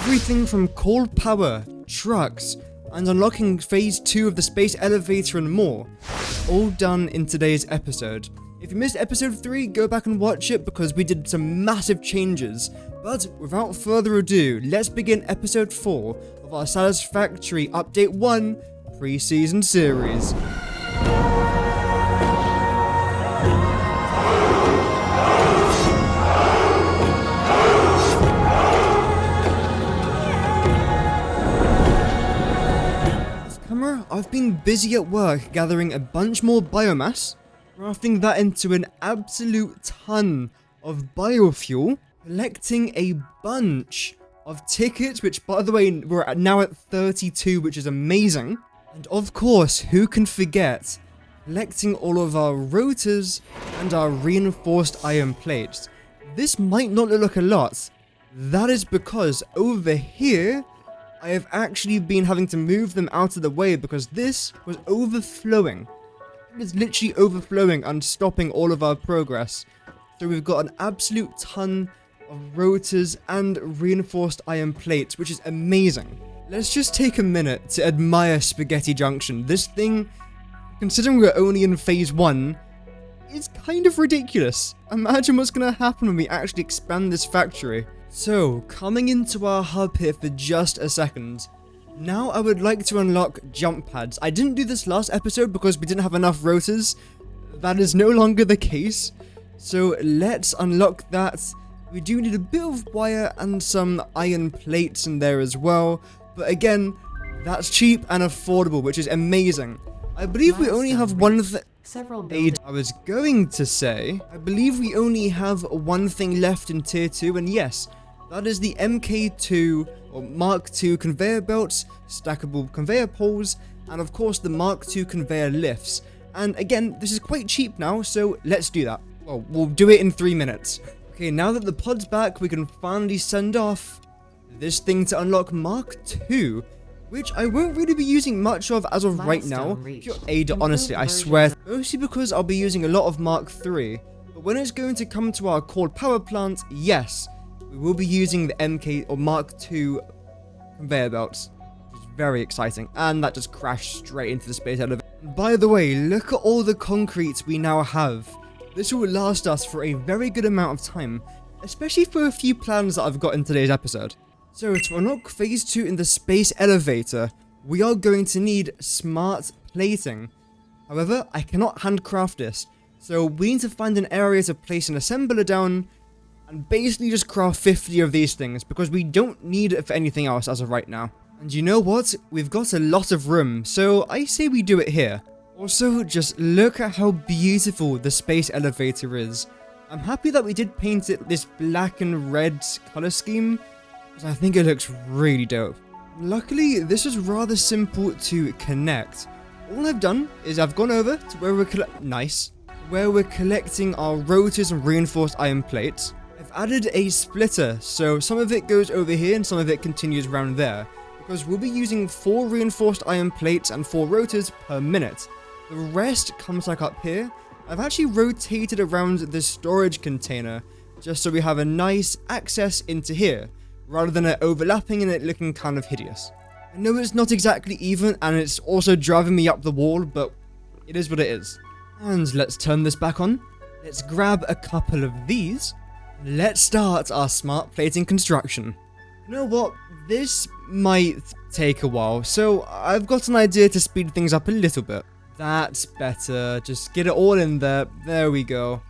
everything from coal power, trucks, and unlocking phase 2 of the space elevator and more, all done in today's episode. If you missed episode 3, go back and watch it because we did some massive changes. But without further ado, let's begin episode 4 of our Satisfactory Update 1 pre-season series. I've been busy at work gathering a bunch more biomass, crafting that into an absolute ton of biofuel, collecting a bunch of tickets, which by the way, we're now at 32, which is amazing. And of course, who can forget collecting all of our rotors and our reinforced iron plates. This might not look like a lot. That is because over here, I have actually been having to move them out of the way because this was overflowing. It was literally overflowing and stopping all of our progress. So we've got an absolute ton of rotors and reinforced iron plates, which is amazing. Let's just take a minute to admire Spaghetti Junction. This thing, considering we're only in phase 1, is kind of ridiculous. Imagine what's going to happen when we actually expand this factory. So, coming into our hub here for just a second, now I would like to unlock jump pads. I didn't do this last episode because we didn't have enough rotors. That is no longer the case. So let's unlock that. We do need a bit of wire and some iron plates in there as well. But again, that's cheap and affordable, which is amazing. I believe we only have one I was going to say, I believe we only have one thing left in tier 2, and yes, that is the MK2 or Mark II conveyor belts, stackable conveyor poles, and of course the Mark II conveyor lifts. And again, this is quite cheap now, so let's do that. Well, we'll do it in 3 minutes. Okay, now that the pod's back, we can finally send off this thing to unlock Mark II, which I won't really be using much of as of right now. Pure Ada, honestly, I swear. Mostly because I'll be using a lot of Mark III. But when it's going to come to our core power plant, yes, we will be using the MK or Mark II conveyor belts, which is very exciting. And that just crashed straight into the space elevator. By the way, look at all the concrete we now have. This will last us for a very good amount of time, especially for a few plans that I've got in today's episode. So to unlock phase 2 in the space elevator, we are going to need smart plating. However, I cannot handcraft this, so we need to find an area to place an assembler down and basically just craft 50 of these things because we don't need it for anything else as of right now. And you know what? We've got a lot of room, so I say we do it here. Also, just look at how beautiful the space elevator is. I'm happy that we did paint it this black and red color scheme, because I think it looks really dope. Luckily, this is rather simple to connect. All I've done is I've gone over to where we're collecting our rotors and reinforced iron plates. I've added a splitter, so some of it goes over here and some of it continues around there, because we'll be using 4 reinforced iron plates and 4 rotors per minute. The rest comes like up here. I've actually rotated around the storage container, just so we have a nice access into here, rather than it overlapping and it looking kind of hideous. I know it's not exactly even, and it's also driving me up the wall, but it is what it is. And let's turn this back on. Let's grab a couple of these. Let's start our smart plating construction. You know what? This might take a while, so I've got an idea to speed things up a little bit. That's better. Just get it all in there. There we go.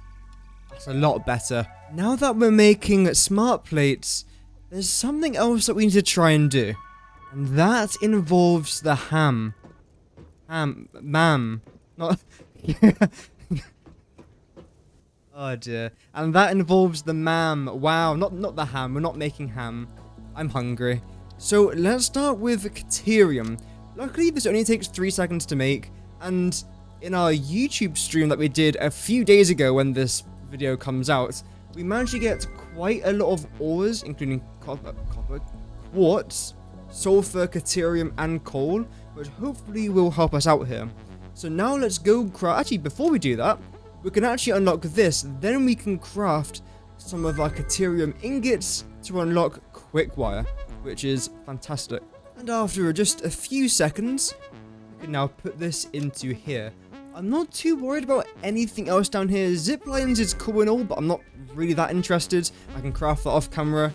That's a lot better. Now that we're making smart plates, there's something else that we need to try and do. And that involves the ham. Not... Oh dear. And that involves the mam. Wow, not the ham. We're not making ham. I'm hungry. So let's start with Caterium. Luckily, this only takes 3 seconds to make. And in our YouTube stream that we did a few days ago when this video comes out, we managed to get quite a lot of ores, including copper, quartz, sulfur, Caterium, and coal, which hopefully will help us out here. So now let's go craft. Actually, before we do that, we can actually unlock this. Then we can craft some of our Caterium ingots to unlock quick wire. which is fantastic. And after just a few seconds, we can now put this into here. I'm not too worried about anything else down here. Zip lines is cool and all, but I'm not really that interested. I can craft that off camera.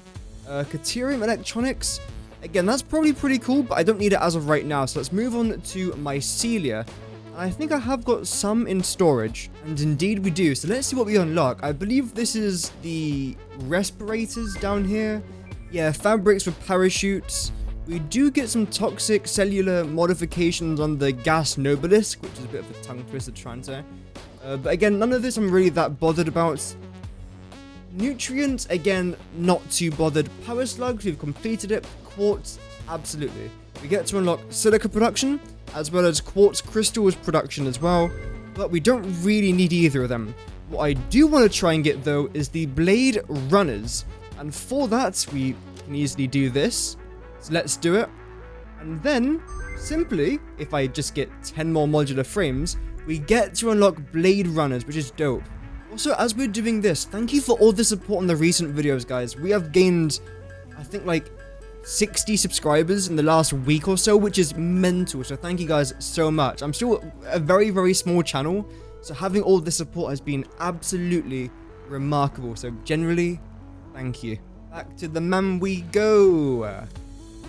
Caterium electronics. Again, that's probably pretty cool, but I don't need it as of right now. So let's move on to mycelia. I think I have got some in storage, and indeed we do. So let's see what we unlock. I believe this is the respirators down here. Yeah, fabrics for parachutes. We do get some toxic cellular modifications on the gas nobilis, which is a bit of a tongue twister to try and say. But again, none of this I'm really that bothered about. Nutrients, again, not too bothered. Power slugs, we've completed it. Quartz, absolutely. We get to unlock silica production, as well as quartz crystals production as well, but we don't really need either of them. What I do want to try and get, though, is the blade runners, and for that, we can easily do this. So let's do it. And then, simply, if I just get 10 more modular frames, we get to unlock blade runners, which is dope. Also, as we're doing this, thank you for all the support on the recent videos, guys. We have gained, I think, like 60 subscribers in the last week or so, which is mental. So thank you guys so much. I'm still a very, very small channel, so having all this support has been absolutely remarkable. So generally, thank you. Back to the man we go.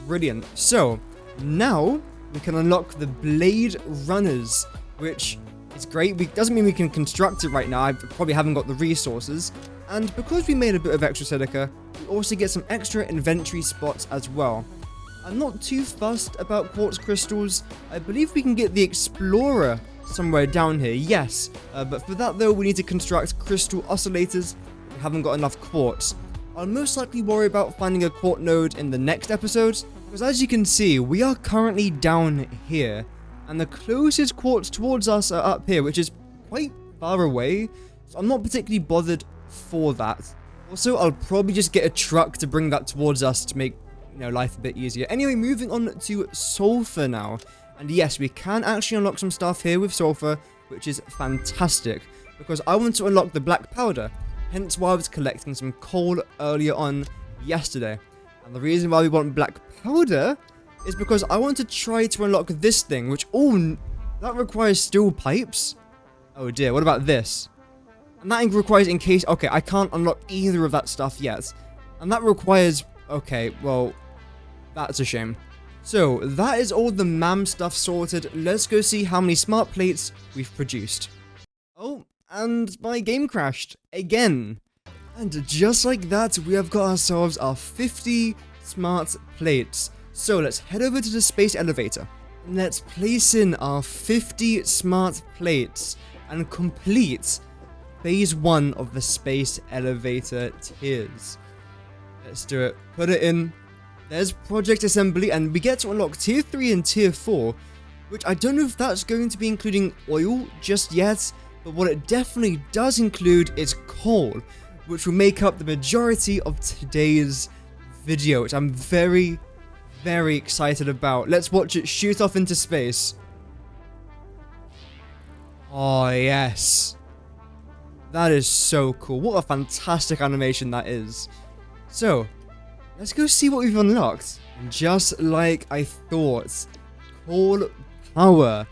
Brilliant. So now we can unlock the blade runners, which is great. Doesn't mean we can construct it right now. I probably haven't got the resources. And because we made a bit of extra silica, we also get some extra inventory spots as well. I'm not too fussed about quartz crystals. I believe we can get the explorer somewhere down here, yes. But for that though, we need to construct crystal oscillators. We haven't got enough quartz. I'll most likely worry about finding a quartz node in the next episode, because as you can see, we are currently down here. And the closest quartz towards us are up here, which is quite far away. So I'm not particularly bothered for that. Also, I'll probably just get a truck to bring that towards us to make, life a bit easier. Anyway, moving on to sulfur now. And yes, we can actually unlock some stuff here with sulfur, which is fantastic, because I want to unlock the black powder. Hence why I was collecting some coal earlier on yesterday. And the reason why we want black powder is because I want to try to unlock this thing, which, that requires steel pipes. Oh dear, what about this? And that requires okay, I can't unlock either of that stuff yet. And that requires, okay, well, that's a shame. So, that is all the MAM stuff sorted. Let's go see how many smart plates we've produced. Oh, and my game crashed again. And just like that, we have got ourselves our 50 smart plates. So, let's head over to the space elevator. And let's place in our 50 smart plates and complete phase 1 of the space elevator tiers. Let's do it. Put it in. There's project assembly, and we get to unlock tier 3 and tier 4, which I don't know if that's going to be including oil just yet, but what it definitely does include is coal, which will make up the majority of today's video, which I'm very, very excited about. Let's watch it shoot off into space. Oh, yes. That is so cool. What a fantastic animation that is. So, let's go see what we've unlocked. And just like I thought, coal power.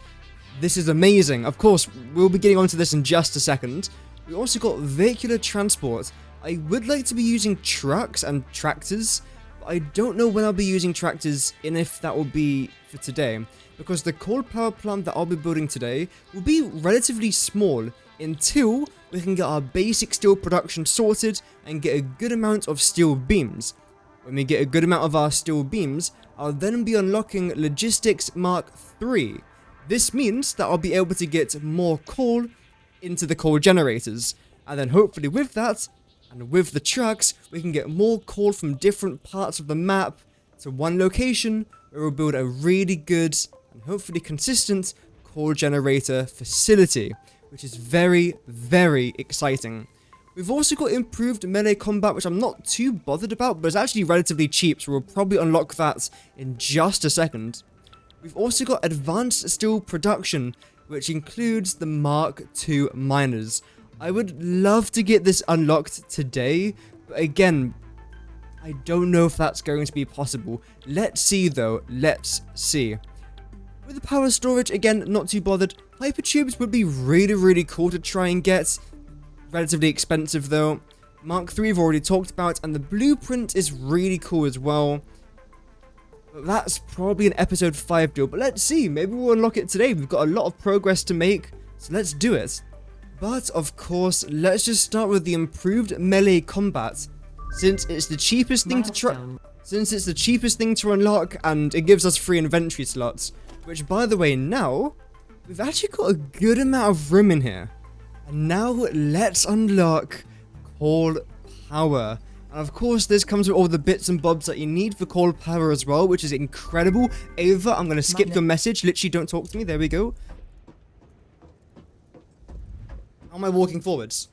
This is amazing. Of course, we'll be getting onto this in just a second. We also got vehicular transport. I would like to be using trucks and tractors, but I don't know when I'll be using tractors and if that will be for today, because the coal power plant that I'll be building today will be relatively small until we can get our basic steel production sorted and get a good amount of steel beams. When we get a good amount of our steel beams, I'll then be unlocking Logistics Mark III. This means that I'll be able to get more coal into the coal generators, and then hopefully with that, and with the trucks, we can get more coal from different parts of the map to one location where we'll build a really good and hopefully consistent coal generator facility, which is very, very exciting. We've also got improved melee combat, which I'm not too bothered about, but it's actually relatively cheap, so we'll probably unlock that in just a second. We've also got advanced steel production, which includes the Mark II miners. I would love to get this unlocked today, but again, I don't know if that's going to be possible. Let's see though, let's see. With the power storage, again, not too bothered. Hypertubes would be really cool to try and get. Relatively expensive though. Mark III we've already talked about, and the blueprint is really cool as well. But that's probably an episode 5 deal, but let's see, maybe we'll unlock it today. We've got a lot of progress to make, so let's do it. But of course, let's just start with the improved melee combat, since it's the cheapest thing to try. Since it's the cheapest thing to unlock, and it gives us free inventory slots. Which, by the way, now we've actually got a good amount of room in here. And now let's unlock Call Power. And of course, this comes with all the bits and bobs that you need for Call Power as well, which is incredible. Ava, I'm going to skip your message. Literally, don't talk to me. There we go. How am I walking forwards?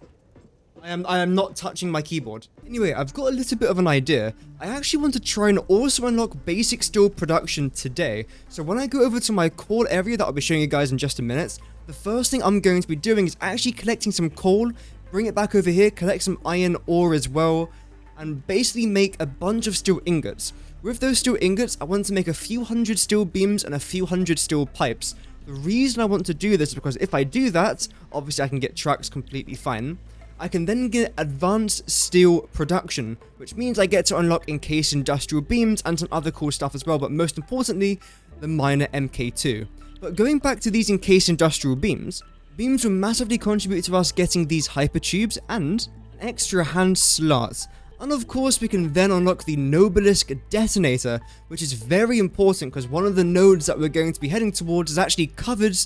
I am not touching my keyboard. Anyway, I've got a little bit of an idea. I actually want to try and also unlock basic steel production today. So when I go over to my coal area that I'll be showing you guys in just a minute, the first thing I'm going to be doing is actually collecting some coal, bring it back over here, collect some iron ore as well, and basically make a bunch of steel ingots. With those steel ingots, I want to make a few hundred steel beams and a few hundred steel pipes. The reason I want to do this is because if I do that, obviously I can get trucks completely fine. I can then get advanced steel production, which means I get to unlock encased industrial beams and some other cool stuff as well, but most importantly, the miner MK2. But going back to these encased industrial beams will massively contribute to us getting these hypertubes and an extra hand slot. And of course, we can then unlock the Obelisk detonator, which is very important because one of the nodes that we're going to be heading towards is actually covered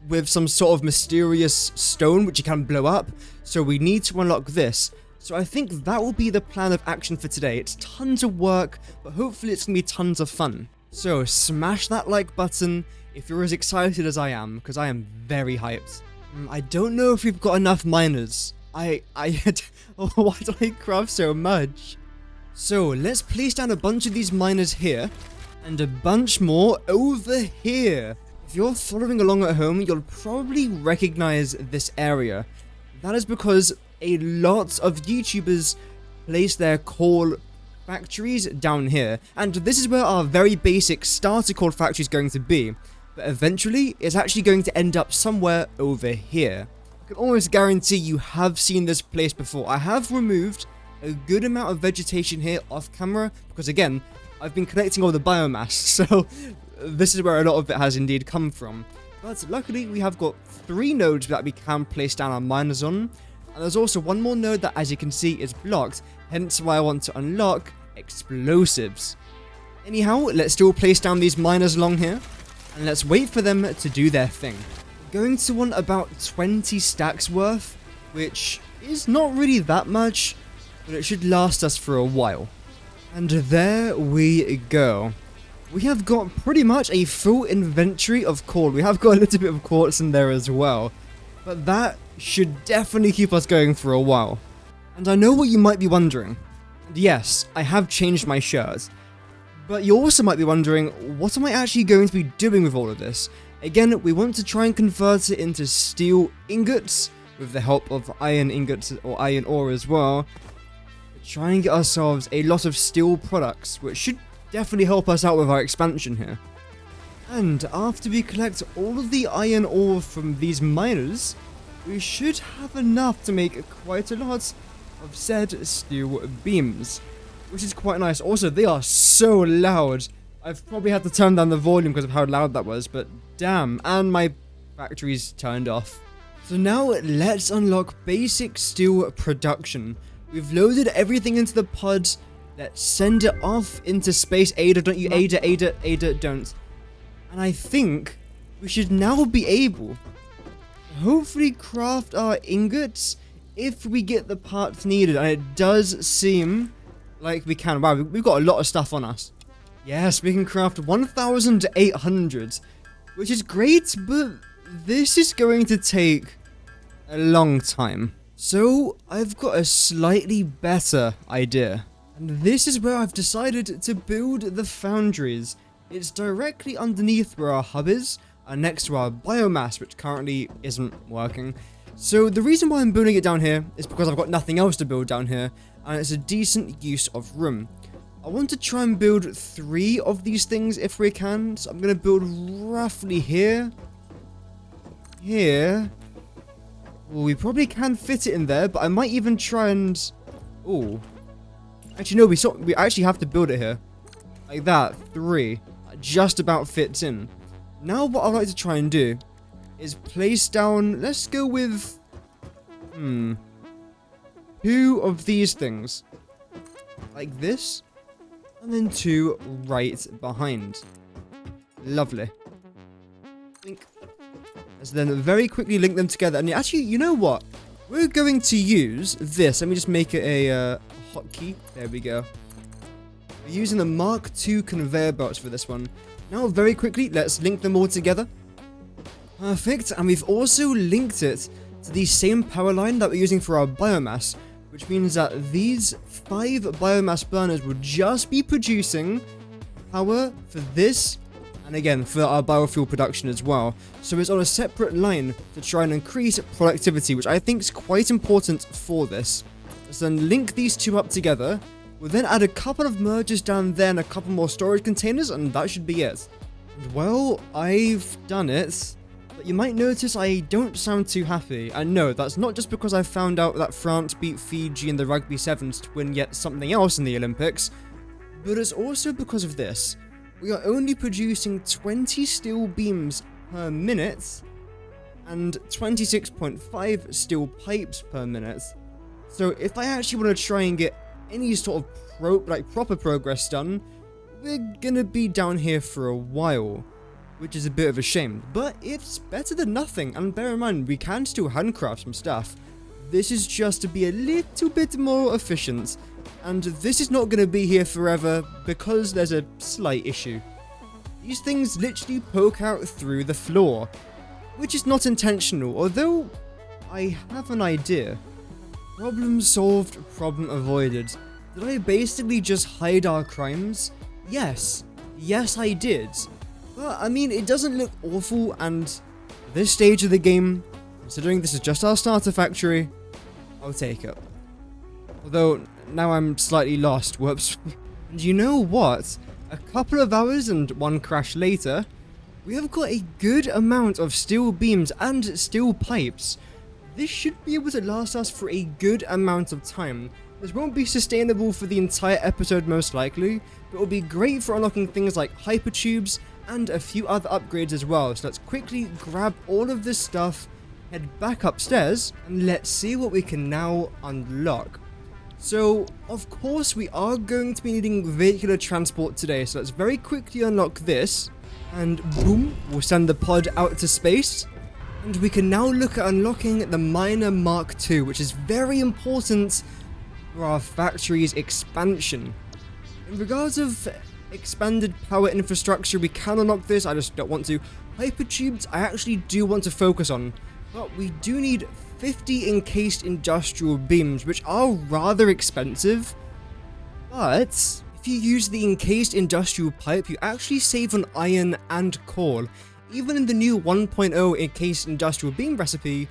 with some sort of mysterious stone which you can blow up, so we need to unlock this. So I think that will be the plan of action for today. It's tons of work, but hopefully it's gonna be tons of fun. So smash that like button if you're as excited as I am, because I am very hyped. I don't know if we've got enough miners. Why do I craft so much? So let's place down a bunch of these miners here, and a bunch more over here. If you're following along at home, you'll probably recognize this area. That is because a lot of YouTubers place their coal factories down here, and this is where our very basic starter coal factory is going to be. But eventually, it's actually going to end up somewhere over here. I can almost guarantee you have seen this place before. I have removed a good amount of vegetation here off camera, because again, I've been collecting all the biomass, so this is where a lot of it has indeed come from. But luckily, we have got 3 nodes that we can place down our miners on. And there's also one more node that, as you can see, is blocked. Hence why I want to unlock explosives. Anyhow, let's still place down these miners along here. And let's wait for them to do their thing. We're going to want about 20 stacks worth, which is not really that much, but it should last us for a while. And there we go. We have got pretty much a full inventory of coal. We have got a little bit of quartz in there as well. But that should definitely keep us going for a while. And I know what you might be wondering. And yes, I have changed my shirt. But you also might be wondering, what am I actually going to be doing with all of this? Again, we want to try and convert it into steel ingots, with the help of iron ingots or iron ore as well. Try and get ourselves a lot of steel products, which should definitely help us out with our expansion here. And after we collect all of the iron ore from these miners, we should have enough to make quite a lot of said steel beams, which is quite nice. Also, they are so loud. I've probably had to turn down the volume because of how loud that was, but damn, and my factory's turned off. So now let's unlock basic steel production. We've loaded everything into the pods. Let's send it off into space. Ada, don't you? Ada, don't. And I think we should now be able to hopefully craft our ingots if we get the parts needed. And it does seem like we can. Wow, we've got a lot of stuff on us. Yes, we can craft 1,800, which is great, but this is going to take a long time. So I've got a slightly better idea. And this is where I've decided to build the foundries. It's directly underneath where our hub is, and next to our biomass, which currently isn't working. So the reason why I'm building it down here is because I've got nothing else to build down here, and it's a decent use of room. I want to try and build 3 of these things if we can. So I'm going to build roughly here. Here. Well, we probably can fit it in there, but I might even try and... Oh. Actually, no, we actually have to build it here. Like that. 3. That just about fits in. Now what I'd like to try and do is place down... Let's go with... 2 of these things. Like this. And then 2 right behind. Lovely. Link. Let's then very quickly link them together. And actually, you know what? We're going to use this. Let me just make it a hotkey. There we go. We're using the Mark II conveyor belts for this one. Now, very quickly, let's link them all together. Perfect. And we've also linked it to the same power line that we're using for our biomass, which means that these 5 biomass burners will just be producing power for this, and again, for our biofuel production as well. So it's on a separate line to try and increase productivity, which I think is quite important for this. Let's then link these 2 up together. We'll then add a couple of mergers down there and a couple more storage containers, and that should be it. And well, I've done it. But you might notice I don't sound too happy, and no, that's not just because I found out that France beat Fiji in the Rugby Sevens to win yet something else in the Olympics, but it's also because of this. We are only producing 20 steel beams per minute, and 26.5 steel pipes per minute. So if I actually want to try and get any sort of proper progress done, we're gonna be down here for a while. Which is a bit of a shame, but it's better than nothing, and bear in mind, we can still handcraft some stuff. This is just to be a little bit more efficient, and this is not going to be here forever because there's a slight issue. These things literally poke out through the floor, which is not intentional, although I have an idea. Problem solved, problem avoided. Did I basically just hide our crimes? Yes. Yes, I did. But, I mean, it doesn't look awful, and at this stage of the game, considering this is just our starter factory, I'll take it. Although, now I'm slightly lost, whoops. And you know what? A couple of hours and 1 crash later, we have got a good amount of steel beams and steel pipes. This should be able to last us for a good amount of time. This won't be sustainable for the entire episode most likely, but it will be great for unlocking things like hypertubes and a few other upgrades as well. So let's quickly grab all of this stuff, head back upstairs, and let's see what we can now unlock. So, of course, we are going to be needing vehicular transport today, so let's very quickly unlock this, and boom, we'll send the pod out to space. And we can now look at unlocking the Miner Mark II, which is very important for our factory's expansion. In regards of expanded power infrastructure, we can unlock this, I just don't want to. Hypertubes, I actually do want to focus on, but we do need 50 encased industrial beams, which are rather expensive. But if you use the encased industrial pipe, you actually save on iron and coal. Even in the new 1.0 encased industrial beam recipe,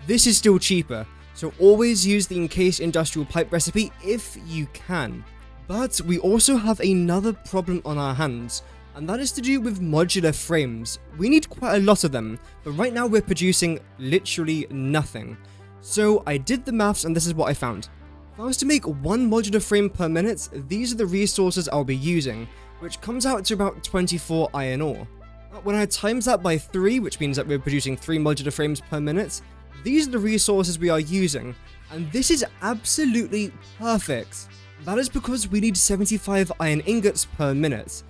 this is still cheaper. So always use the encased industrial pipe recipe if you can. But we also have another problem on our hands, and that is to do with modular frames. We need quite a lot of them, but right now we're producing literally nothing. So I did the maths and this is what I found. If I was to make 1 modular frame per minute, these are the resources I'll be using, which comes out to about 24 iron ore. But when I times that by 3, which means that we're producing 3 modular frames per minute, these are the resources we are using, and this is absolutely perfect. That is because we need 75 iron ingots per minute.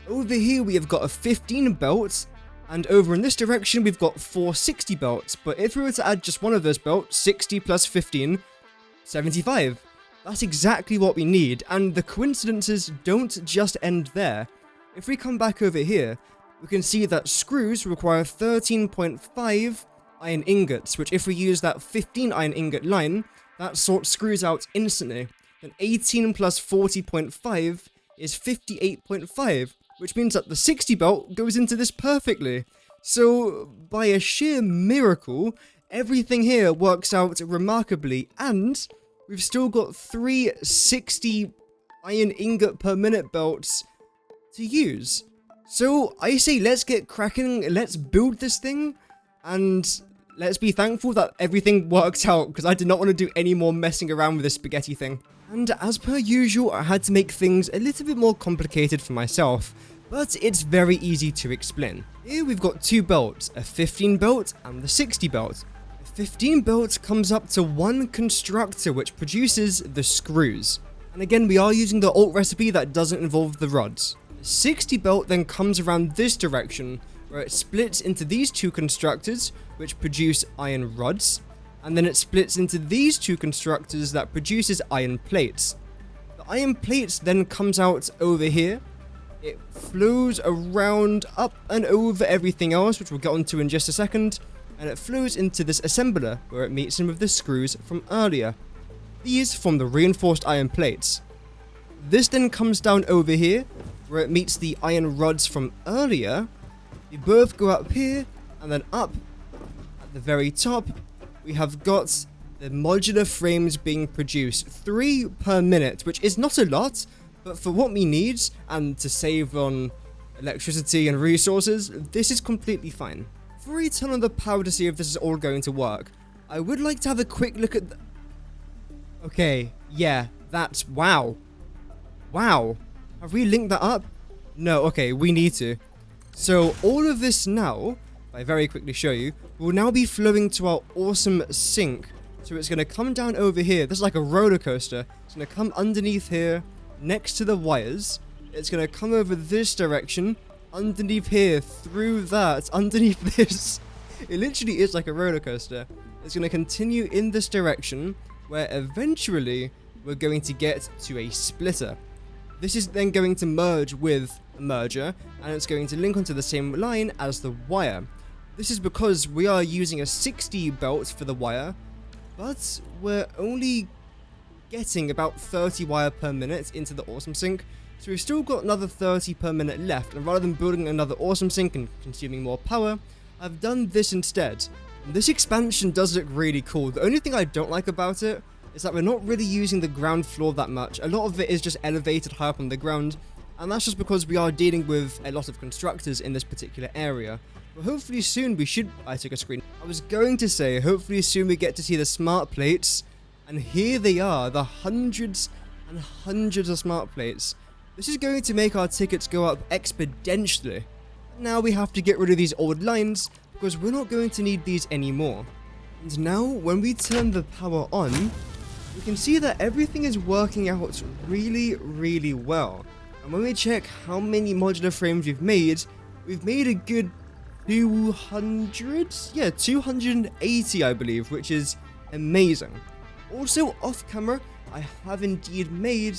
Over here we have got a 15 belt, and over in this direction we've got 4 60 belts, but if we were to add just one of those belts, 60 plus 15, 75. That's exactly what we need, and the coincidences don't just end there. If we come back over here, we can see that screws require 13.5 iron ingots, which if we use that 15 iron ingot line, that sorts screws out instantly. Then 18 plus 40.5 is 58.5, which means that the 60 belt goes into this perfectly. So, by a sheer miracle, everything here works out remarkably, and we've still got 3 60 iron ingot per minute belts to use. So I say let's get cracking, let's build this thing, and let's be thankful that everything worked out, because I did not want to do any more messing around with this spaghetti thing. And as per usual, I had to make things a little bit more complicated for myself, but it's very easy to explain. Here we've got 2 belts, a 15 belt and the 60 belt. The 15 belt comes up to 1 constructor which produces the screws. And again, we are using the alt recipe that doesn't involve the rods. The 60 belt then comes around this direction, where it splits into these 2 constructors, which produce iron rods, and then it splits into these 2 constructors that produces iron plates. The iron plates then comes out over here. It flows around, up and over everything else, which we'll get onto in just a second, and it flows into this assembler, where it meets some of the screws from earlier. These form the reinforced iron plates. This then comes down over here, where it meets the iron rods from earlier. They both go up here, and then up at the very top, we have got the modular frames being produced, 3 per minute, which is not a lot, but for what we need, and to save on electricity and resources, this is completely fine. Before I turn on the power to see if this is all going to work, I would like to have a quick look at the... Okay, yeah, that's... Wow. Wow. Have we linked that up? No, okay, we need to. So all of this now, if I very quickly show you, will now be flowing to our awesome sink. So it's going to come down over here. This is like a roller coaster. It's going to come underneath here, next to the wires. It's going to come over this direction, underneath here, through that, underneath this. It literally is like a roller coaster. It's going to continue in this direction, where eventually we're going to get to a splitter. This is then going to merge with a merger, and it's going to link onto the same line as the wire. This is because we are using a 60 belt for the wire, but we're only getting about 30 wire per minute into the awesome sink, so we've still got another 30 per minute left, and rather than building another awesome sink and consuming more power, I've done this instead. And this expansion does look really cool. The only thing I don't like about it is that we're not really using the ground floor that much. A lot of it is just elevated high up on the ground, and that's just because we are dealing with a lot of constructors in this particular area. But hopefully soon we should... I took a screen. I was going to say, hopefully soon we get to see the smart plates, and here they are, the hundreds and hundreds of smart plates. This is going to make our tickets go up exponentially. Now we have to get rid of these old lines, because we're not going to need these anymore. And now, when we turn the power on, we can see that everything is working out really, really well. And when we check how many modular frames we've made a good 200? Yeah, 280 I believe, which is amazing. Also, off camera, I have indeed made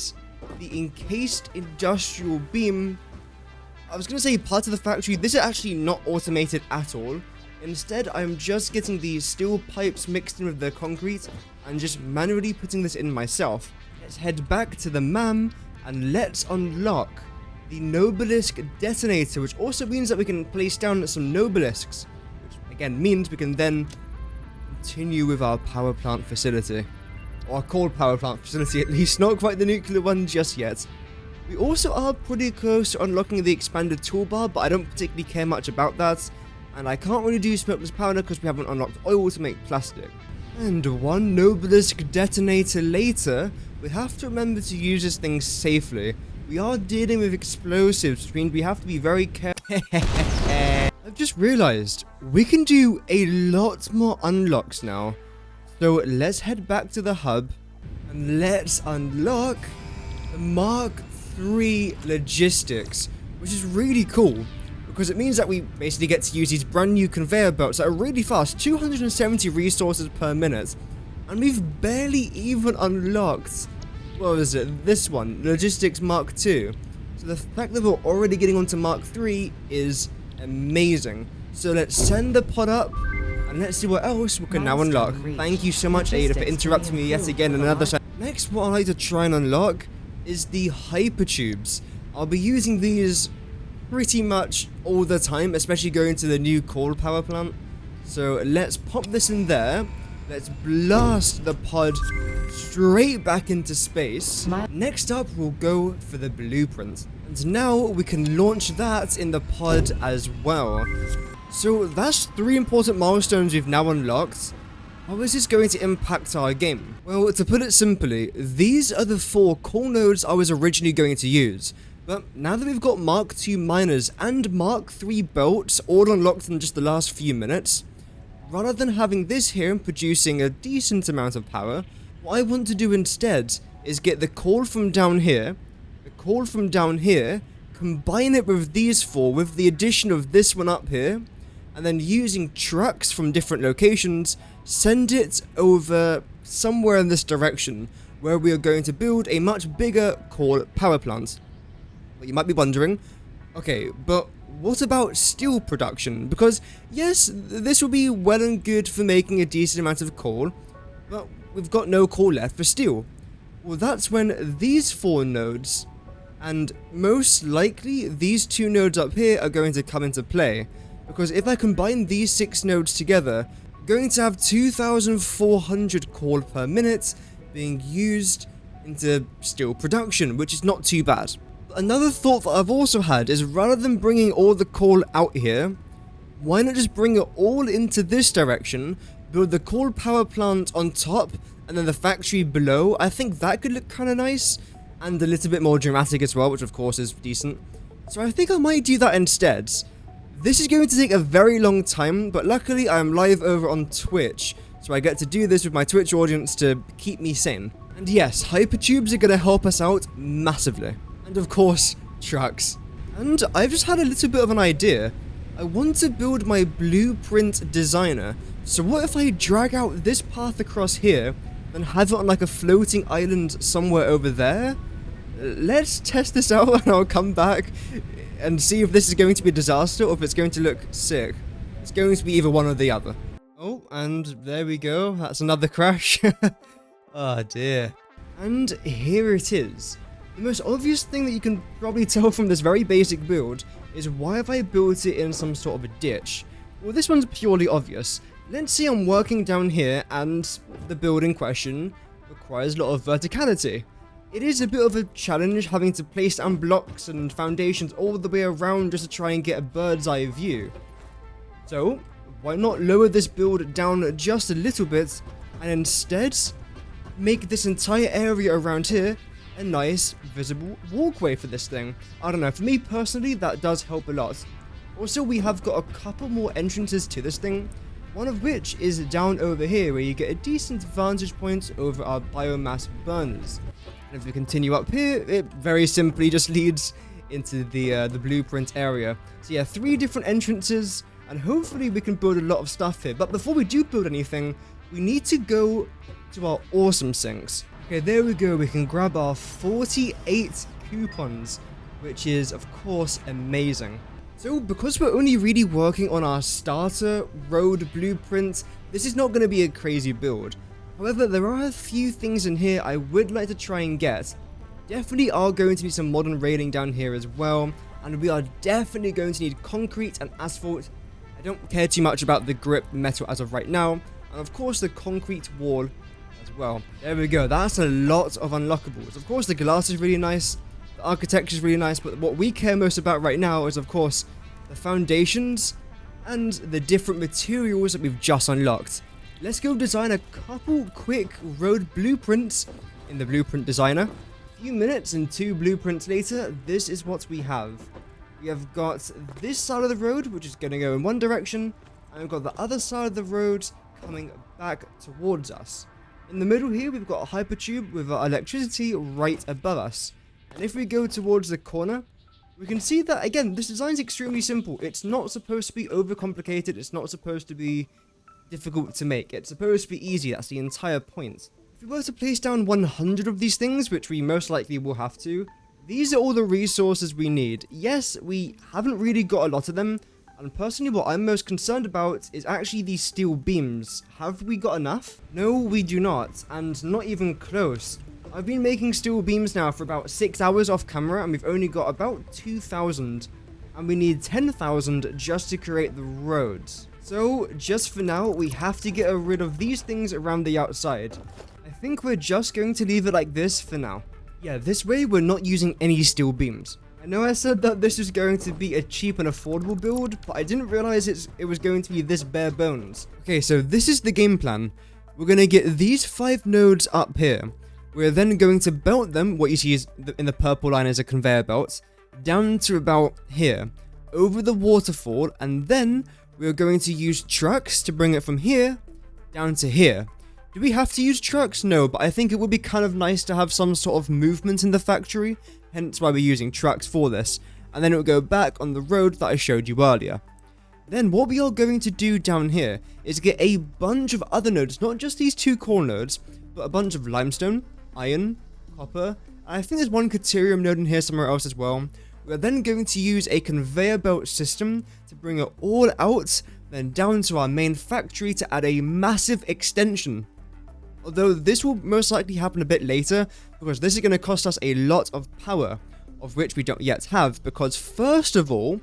the encased industrial beam. I was going to say part of the factory. This is actually not automated at all. Instead, I'm just getting these steel pipes mixed in with the concrete and just manually putting this in myself. Let's head back to the MAM and let's unlock the Nobelisk detonator, which also means that we can place down some Nobelisks, which again means we can then continue with our power plant facility. Or our coal power plant facility at least, not quite the nuclear one just yet. We also are pretty close to unlocking the expanded toolbar, but I don't particularly care much about that. And I can't really do smokeless powder because we haven't unlocked oil to make plastic. And one Nobelisk detonator later, we have to remember to use this thing safely. We are dealing with explosives, which means we have to be very careful. I've just realized we can do a lot more unlocks now. So let's head back to the hub and let's unlock the Mark III logistics, which is really cool because it means that we basically get to use these brand new conveyor belts that are really fast, 270 resources per minute, and we've barely even unlocked, what was it, this one, Logistics Mark II. So the fact that we're already getting onto Mark III is amazing. So let's send the pod up and let's see what else we can now unlock. Thank you so much, Ada, for interrupting me yet again in another session. Next, what I'd like to try and unlock is the hypertubes. I'll be using these pretty much all the time, especially going to the new coal power plant. So let's pop this in there. Let's blast the pod straight back into space. Next up, we'll go for the blueprint. And now we can launch that in the pod as well. So that's 3 important milestones we've now unlocked. How is this going to impact our game? Well, to put it simply, these are the 4 core nodes I was originally going to use. But now that we've got Mark II miners and Mark III belts all unlocked in just the last few minutes, rather than having this here and producing a decent amount of power, what I want to do instead is get the coal from down here, combine it with these 4 with the addition of this one up here, and then using trucks from different locations, send it over somewhere in this direction where we are going to build a much bigger coal power plant. But you might be wondering, okay, but what about steel production? Because yes, this will be well and good for making a decent amount of coal, but we've got no coal left for steel. Well, that's when these 4 nodes, and most likely these 2 nodes up here, are going to come into play. Because if I combine these 6 nodes together, I'm going to have 2,400 coal per minute being used into steel production, which is not too bad. Another thought that I've also had is, rather than bringing all the coal out here, why not just bring it all into this direction, build the coal power plant on top, and then the factory below? I think that could look kind of nice, and a little bit more dramatic as well, which of course is decent. So I think I might do that instead. This is going to take a very long time, but luckily I'm live over on Twitch, so I get to do this with my Twitch audience to keep me sane. And yes, hypertubes are going to help us out massively. And of course, trucks. And I've just had a little bit of an idea. I want to build my blueprint designer. So what if I drag out this path across here, then have it on like a floating island somewhere over there? Let's test this out and I'll come back and see if this is going to be a disaster or if it's going to look sick. It's going to be either one or the other. Oh, and there we go. That's another crash. Oh dear. And here it is. The most obvious thing that you can probably tell from this very basic build is, why have I built it in some sort of a ditch? Well, this one's purely obvious. Let's say I'm working down here and the build in question requires a lot of verticality. It is a bit of a challenge having to place down blocks and foundations all the way around just to try and get a bird's eye view. So, why not lower this build down just a little bit and instead make this entire area around here a nice visible walkway for this thing? I don't know, for me personally that does help a lot. Also, we have got a couple more entrances to this thing, one of which is down over here where you get a decent vantage point over our biomass burners. And if we continue up here, it very simply just leads into the blueprint area. So yeah, 3 different entrances, and hopefully we can build a lot of stuff here. But before we do build anything, we need to go to our awesome sinks. Okay, there we go. We can grab our 48 coupons, which is of course amazing. So because we're only really working on our starter road blueprint, this is not going to be a crazy build. However, there are a few things in here I would like to try and get. Definitely are going to be some modern railing down here as well, and we are definitely going to need concrete and asphalt. I don't care too much about the grip metal as of right now, and of course the concrete wall as well. There we go, that's a lot of unlockables. Of course the glass is really nice, the architecture is really nice, but what we care most about right now is of course the foundations and the different materials that we've just unlocked. Let's go design a couple quick road blueprints in the blueprint designer. A few minutes and 2 blueprints later, this is what we have. We have got this side of the road, which is going to go in one direction, and we've got the other side of the road coming back towards us. In the middle here, we've got a hypertube with our electricity right above us. And if we go towards the corner, we can see that, again, this design is extremely simple. It's not supposed to be overcomplicated. It's not supposed to be difficult to make. It's supposed to be easy. That's the entire point. If we were to place down 100 of these things, which we most likely will have to, these are all the resources we need. Yes, we haven't really got a lot of them, and personally what I'm most concerned about is actually these steel beams. Have we got enough? No, we do not, and not even close. I've been making steel beams now for about 6 hours off camera, and we've only got about 2,000, and we need 10,000 just to create the roads. So, just for now, we have to get rid of these things around the outside. I think we're just going to leave it like this for now. Yeah, this way we're not using any steel beams. I know I said that this was going to be a cheap and affordable build, but I didn't realize it was going to be this bare bones. Okay, so this is the game plan. We're going to get these 5 nodes up here. We're then going to belt them, what you see is in the purple line is a conveyor belt, down to about here, over the waterfall, and then we're going to use trucks to bring it from here down to here. Do we have to use trucks? No, but I think it would be kind of nice to have some sort of movement in the factory, hence why we're using trucks for this, and then it will go back on the road that I showed you earlier. Then what we are going to do down here is get a bunch of other nodes, not just these 2 core nodes, but a bunch of limestone, iron, copper, and I think there's one Caterium node in here somewhere else as well. We're then going to use a conveyor belt system to bring it all out, then down to our main factory to add a massive extension. Although this will most likely happen a bit later, because this is going to cost us a lot of power, of which we don't yet have, because first of all,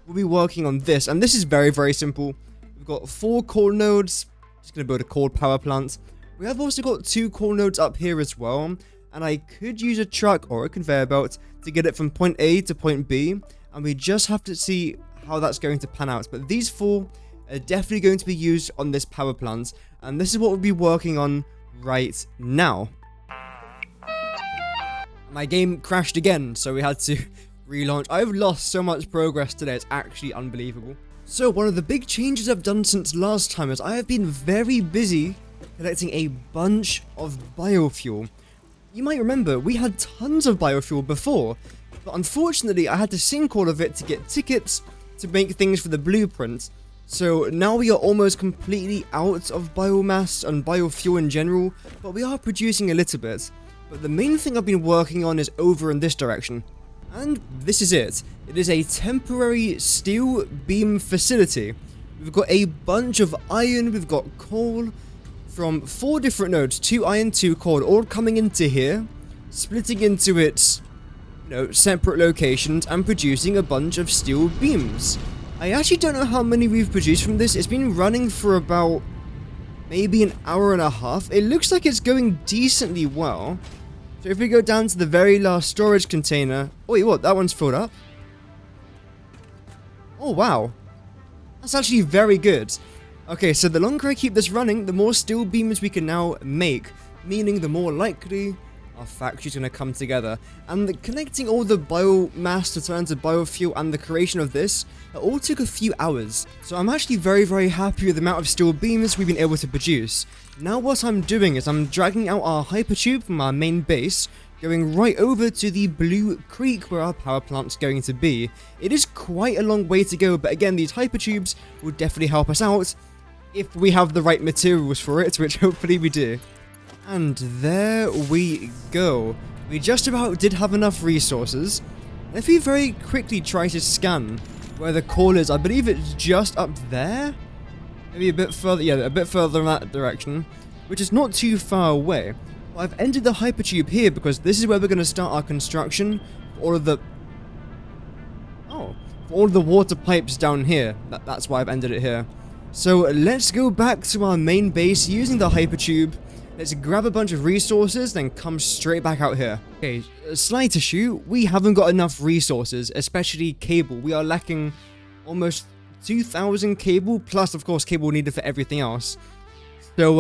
we'll be working on this, and this is very, very simple. We've got 4 core nodes, just going to build a core power plant. We have also got 2 core nodes up here as well, and I could use a truck or a conveyor belt to get it from point A to point B, and we just have to see how that's going to pan out. But these 4 are definitely going to be used on this power plant, and this is what we'll be working on right now. My game crashed again, so we had to relaunch. I've lost so much progress today, it's actually unbelievable. So one of the big changes I've done since last time is I have been very busy collecting a bunch of biofuel. You might remember, we had tons of biofuel before, but unfortunately I had to sink all of it to get tickets to make things for the blueprint. So now we are almost completely out of biomass and biofuel in general, but we are producing a little bit. But the main thing I've been working on is over in this direction. And this is it. It is a temporary steel beam facility. We've got a bunch of iron, we've got coal, from 4 different nodes, 2 iron, 2 coal, all coming into here, splitting into its, separate locations and producing a bunch of steel beams. I actually don't know how many we've produced from this. It's been running for about maybe an hour and a half. It looks like it's going decently well. So if we go down to the very last storage container, oh wait, what? That one's filled up. Oh wow, that's actually very good. Okay, so the longer I keep this running, the more steel beams we can now make, meaning the more likely our factory's going to come together. And connecting all the biomass to turn into biofuel and the creation of this, it all took a few hours. So I'm actually very, very happy with the amount of steel beams we've been able to produce. Now what I'm doing is I'm dragging out our hypertube from our main base, going right over to the Blue Creek where our power plant's going to be. It is quite a long way to go, but again, these hypertubes will definitely help us out if we have the right materials for it, which hopefully we do. And there we go. We just about did have enough resources. If we very quickly try to scan where the core is, I believe it's just up there? Maybe a bit further, yeah, a bit further in that direction, which is not too far away. But I've ended the hypertube here because this is where we're going to start our construction for all of the... for all of the water pipes down here. That's why I've ended it here. So let's go back to our main base using the hypertube. Let's grab a bunch of resources, then come straight back out here. Okay, slight issue. We haven't got enough resources, especially cable. We are lacking almost 2,000 cable, plus of course cable needed for everything else. So,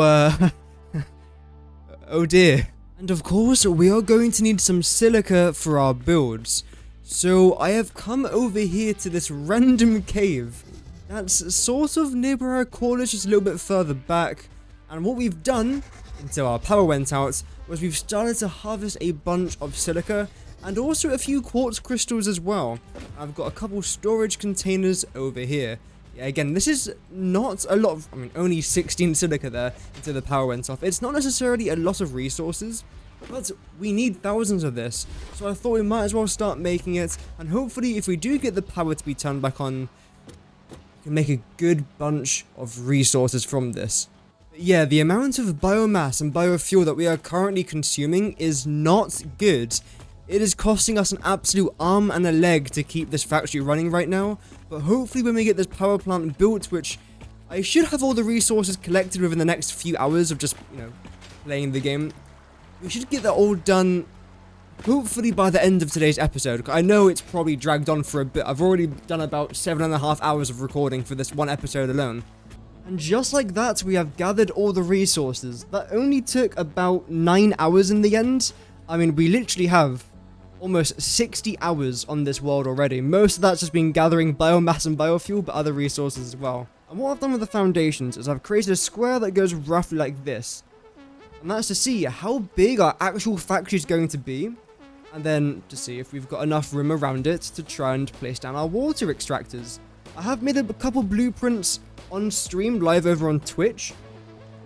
oh dear. And of course, we are going to need some silica for our builds. So I have come over here to this random cave. That's sort of near where our core is, just a little bit further back. And what we've done, until our power went out, was we've started to harvest a bunch of silica and also a few quartz crystals as well. I've got a couple storage containers over here. Yeah, again, this is not a lot of, only 16 silica there until the power went off. It's not necessarily a lot of resources, but we need thousands of this. So I thought we might as well start making it, and hopefully if we do get the power to be turned back on, we can make a good bunch of resources from this. But yeah, the amount of biomass and biofuel that we are currently consuming is not good. It is costing us an absolute arm and a leg to keep this factory running right now, but hopefully when we get this power plant built, which I should have all the resources collected within the next few hours of just, playing the game. We should get that all done, hopefully by the end of today's episode. I know it's probably dragged on for a bit. I've already done about 7.5 hours of recording for this one episode alone. And just like that, we have gathered all the resources. That only took about 9 hours in the end. I mean, we literally have almost 60 hours on this world already. Most of that's just been gathering biomass and biofuel, but other resources as well. And what I've done with the foundations is I've created a square that goes roughly like this. And that's to see how big our actual factory is going to be. And then to see if we've got enough room around it to try and place down our water extractors. I have made a couple blueprints on stream live over on Twitch,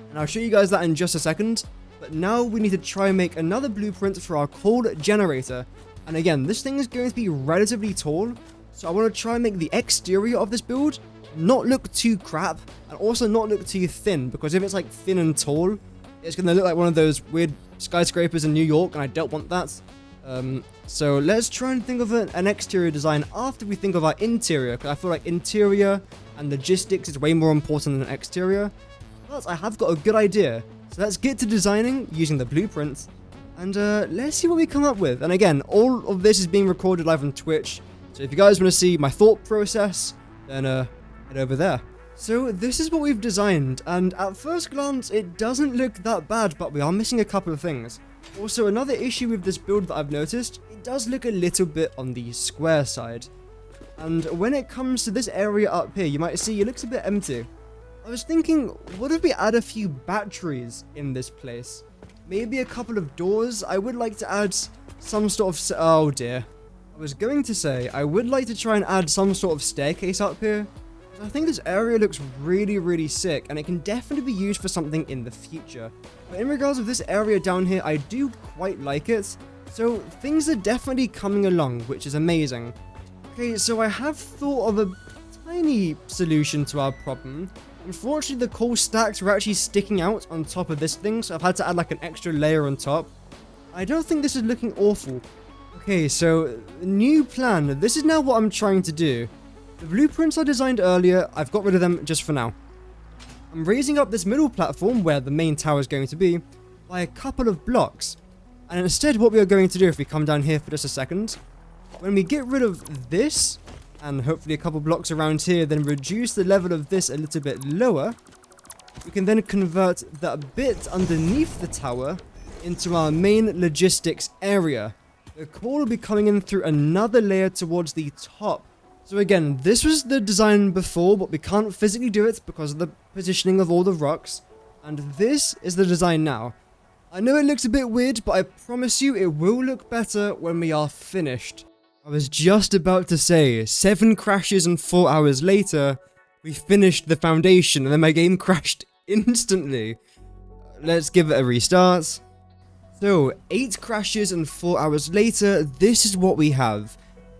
and I'll show you guys that in just a second. But now we need to try and make another blueprint for our coal generator. And again, this thing is going to be relatively tall, so I want to try and make the exterior of this build not look too crap, and also not look too thin, because if it's like thin and tall, it's going to look like one of those weird skyscrapers in New York, and I don't want that. So let's try and think of an exterior design after we think of our interior, because I feel like interior and logistics is way more important than exterior. But I have got a good idea, so let's get to designing using the blueprints, and let's see what we come up with. And again, all of this is being recorded live on Twitch, so if you guys want to see my thought process, then head over there. So this is what we've designed, and at first glance it doesn't look that bad, but we are missing a couple of things. Also, another issue with this build that I've noticed, it does look a little bit on the square side. And when it comes to this area up here, you might see it looks a bit empty. I was thinking, what if we add a few batteries in this place? Maybe a couple of doors? I would like to add some sort of... Oh dear. I was going to say, I would like to try and add some sort of staircase up here. I think this area looks really sick, and it can definitely be used for something in the future. But in regards of this area down here, I do quite like it. So things are definitely coming along, which is amazing. Okay, so I have thought of a tiny solution to our problem. Unfortunately, the coal stacks were actually sticking out on top of this thing, so I've had to add like an extra layer on top. I don't think this is looking awful. Okay, so new plan. This is now what I'm trying to do. The blueprints I designed earlier, I've got rid of them just for now. I'm raising up this middle platform where the main tower is going to be by a couple of blocks. And instead what we are going to do, if we come down here for just a second, when we get rid of this, and hopefully a couple blocks around here, then reduce the level of this a little bit lower, we can then convert that bit underneath the tower into our main logistics area. The coal will be coming in through another layer towards the top. So again, this was the design before, but we can't physically do it because of the positioning of all the rocks. And this is the design now. I know it looks a bit weird, but I promise you it will look better when we are finished. I was just about to say, 7 crashes and 4 hours later, we finished the foundation, and then my game crashed instantly. Let's give it a restart. So, 8 crashes and 4 hours later, this is what we have.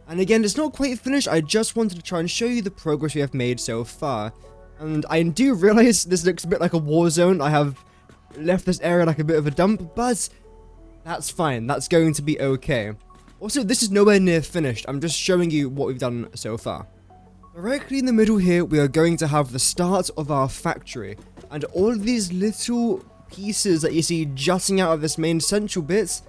And again, it's not quite finished, I just wanted to try and show you the progress we have made so far. And I do realize this looks a bit like a war zone. I have left this area like a bit of a dump, but that's fine, that's going to be okay. Also, this is nowhere near finished, I'm just showing you what we've done so far. Directly in the middle here, we are going to have the start of our factory. And all of these little pieces that you see jutting out of this main central bit,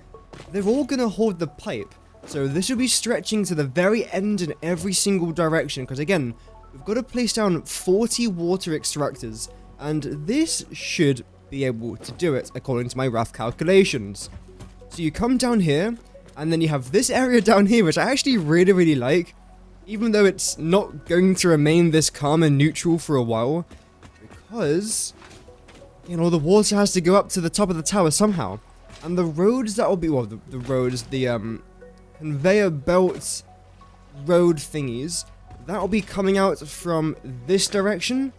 they're all going to hold the pipe. So this will be stretching to the very end in every single direction, because again, we've got to place down 40 water extractors, and this should be able to do it according to my rough calculations. So you come down here, and then you have this area down here, which I actually really like, even though it's not going to remain this calm and neutral for a while, because, you know, the water has to go up to the top of the tower somehow. And the roads that will be, well, the roads, the conveyor belt road thingies, that will be coming out from this direction,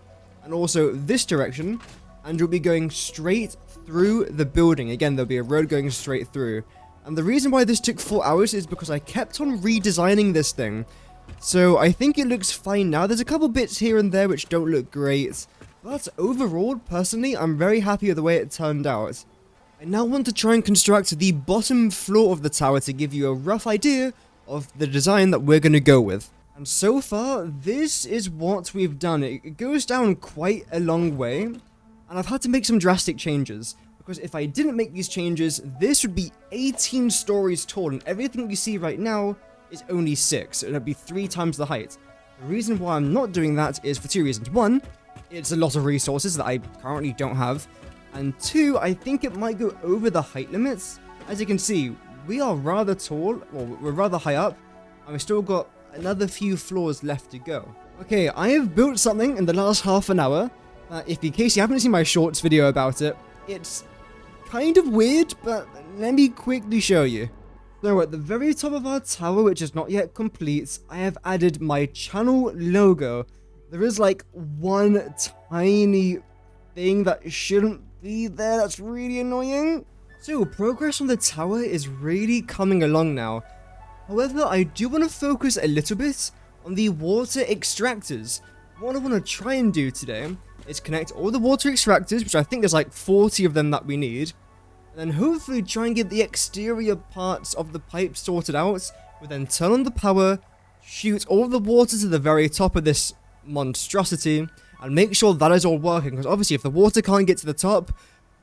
and also this direction, and you'll be going straight through the building. Again, there'll be a road going straight through. And the reason why this took 4 hours is because I kept on redesigning this thing. So I think it looks fine now. There's a couple bits here and there which don't look great, but overall, personally, I'm very happy with the way it turned out. I now want to try and construct the bottom floor of the tower to give you a rough idea of the design that we're going to go with. And so far, this is what we've done. It goes down quite a long way, and I've had to make some drastic changes, Because if I didn't make these changes, this would be 18 stories tall, and everything you see right now is only 6, so it would be 3 times the height. The reason why I'm not doing that is for 2 reasons. 1, it's a lot of resources that I currently don't have, and 2, I think it might go over the height limits. As you can see, we are rather tall, or we're rather high up, and we've still got another few floors left to go. Okay, I have built something in the last half an hour. If in case you haven't seen my shorts video about it, it's kind of weird, but let me quickly show you. So at the very top of our tower, which is not yet complete, I have added my channel logo. There is like one tiny thing that shouldn't be there. That's really annoying. So progress on the tower is really coming along now. However, I do want to focus a little bit on the water extractors. What I want to try and do today is connect all the water extractors, which I think there's like 40 of them that we need, and then hopefully try and get the exterior parts of the pipe sorted out. We'll then turn on the power, shoot all the water to the very top of this monstrosity, and make sure that is all working, because obviously if the water can't get to the top,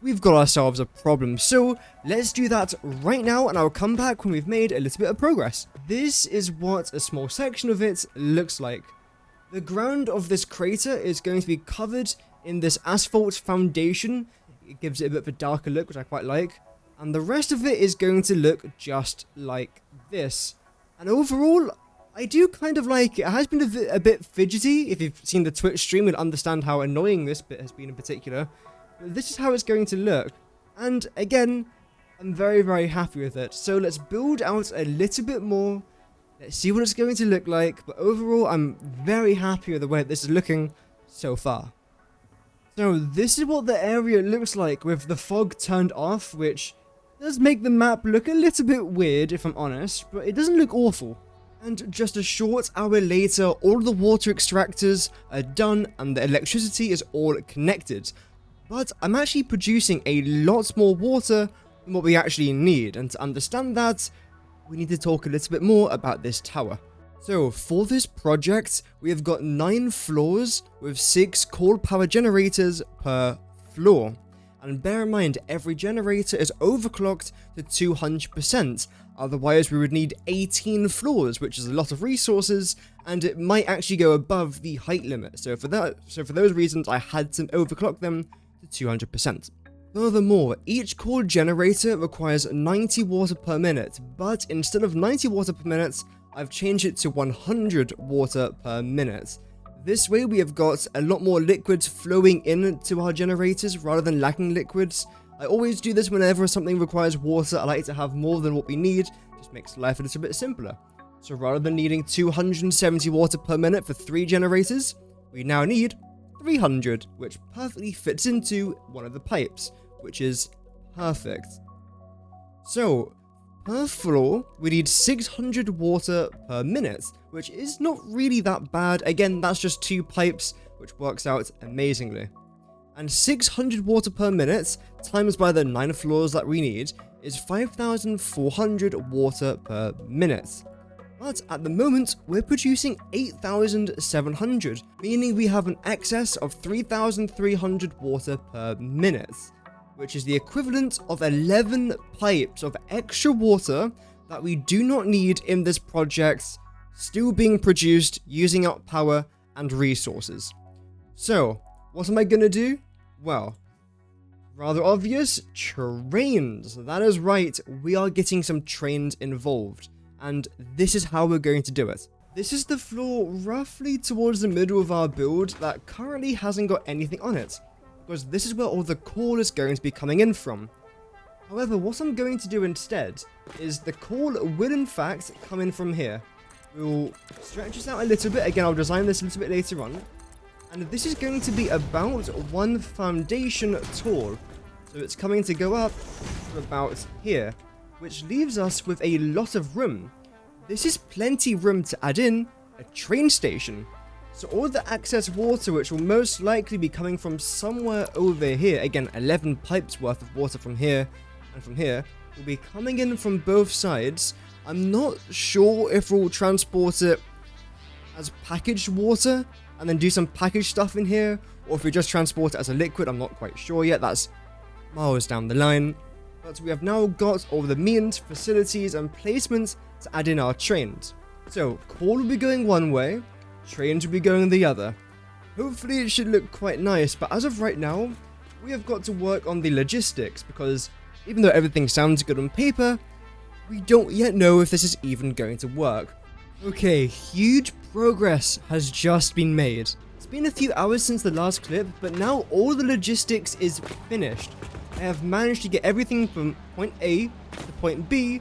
we've got ourselves a problem. So let's do that right now, and I'll come back when we've made a little bit of progress. This is what a small section of it looks like. The ground of this crater is going to be covered in this asphalt foundation. It gives it a bit of a darker look, which I quite like. And the rest of it is going to look just like this. And overall, I do kind of like it. It has been a bit fidgety. If you've seen the Twitch stream, you'll understand how annoying this bit has been in particular. But this is how it's going to look. And again, I'm very, very happy with it. So let's build out a little bit more. Let's see what it's going to look like, but overall, I'm very happy with the way this is looking so far. So this is what the area looks like with the fog turned off, which does make the map look a little bit weird, if I'm honest, but it doesn't look awful. And just a short hour later, all the water extractors are done and the electricity is all connected. But I'm actually producing a lot more water than what we actually need, and to understand that, we need to talk a little bit more about this tower. So for this project, we have got 9 floors with 6 coal power generators per floor. And bear in mind, every generator is overclocked to 200%. Otherwise, we would need 18 floors, which is a lot of resources, and it might actually go above the height limit. So for those reasons, I had to overclock them to 200%. Furthermore, each core generator requires 90 water per minute, but instead of 90 water per minute, I've changed it to 100 water per minute. This way we have got a lot more liquids flowing into our generators rather than lacking liquids. I always do this whenever something requires water. I like to have more than what we need, just makes life a little bit simpler. So rather than needing 270 water per minute for 3 generators, we now need 300, which perfectly fits into one of the pipes, which is perfect. So, per floor, we need 600 water per minute, which is not really that bad. Again, that's just 2 pipes, which works out amazingly. And 600 water per minute, times by the 9 floors that we need, is 5,400 water per minute. But at the moment, we're producing 8,700, meaning we have an excess of 3,300 water per minute, which is the equivalent of 11 pipes of extra water that we do not need in this project, still being produced using up power and resources. So, what am I gonna do? Well, rather obvious, trains. That is right, we are getting some trains involved, and this is how we're going to do it. This is the floor roughly towards the middle of our build that currently hasn't got anything on it, because this is where all the coal is going to be coming in from. However, what I'm going to do instead is the coal will in fact come in from here. We'll stretch this out a little bit. Again, I'll design this a little bit later on. And this is going to be about 1 foundation tall. So it's coming to go up to about here, which leaves us with a lot of room. This is plenty room to add in a train station. So all the excess water, which will most likely be coming from somewhere over here, again 11 pipes worth of water from here and from here, will be coming in from both sides. I'm not sure if we'll transport it as packaged water and then do some packaged stuff in here, or if we just transport it as a liquid. I'm not quite sure yet. That's miles down the line. But we have now got all the means, facilities, and placements to add in our trains. So, coal will be going one way, trains will be going the other. Hopefully it should look quite nice, but as of right now, we have got to work on the logistics, because even though everything sounds good on paper, we don't yet know if this is even going to work. Okay, huge progress has just been made. It's been a few hours since the last clip, but now all the logistics is finished. I have managed to get everything from point A to point B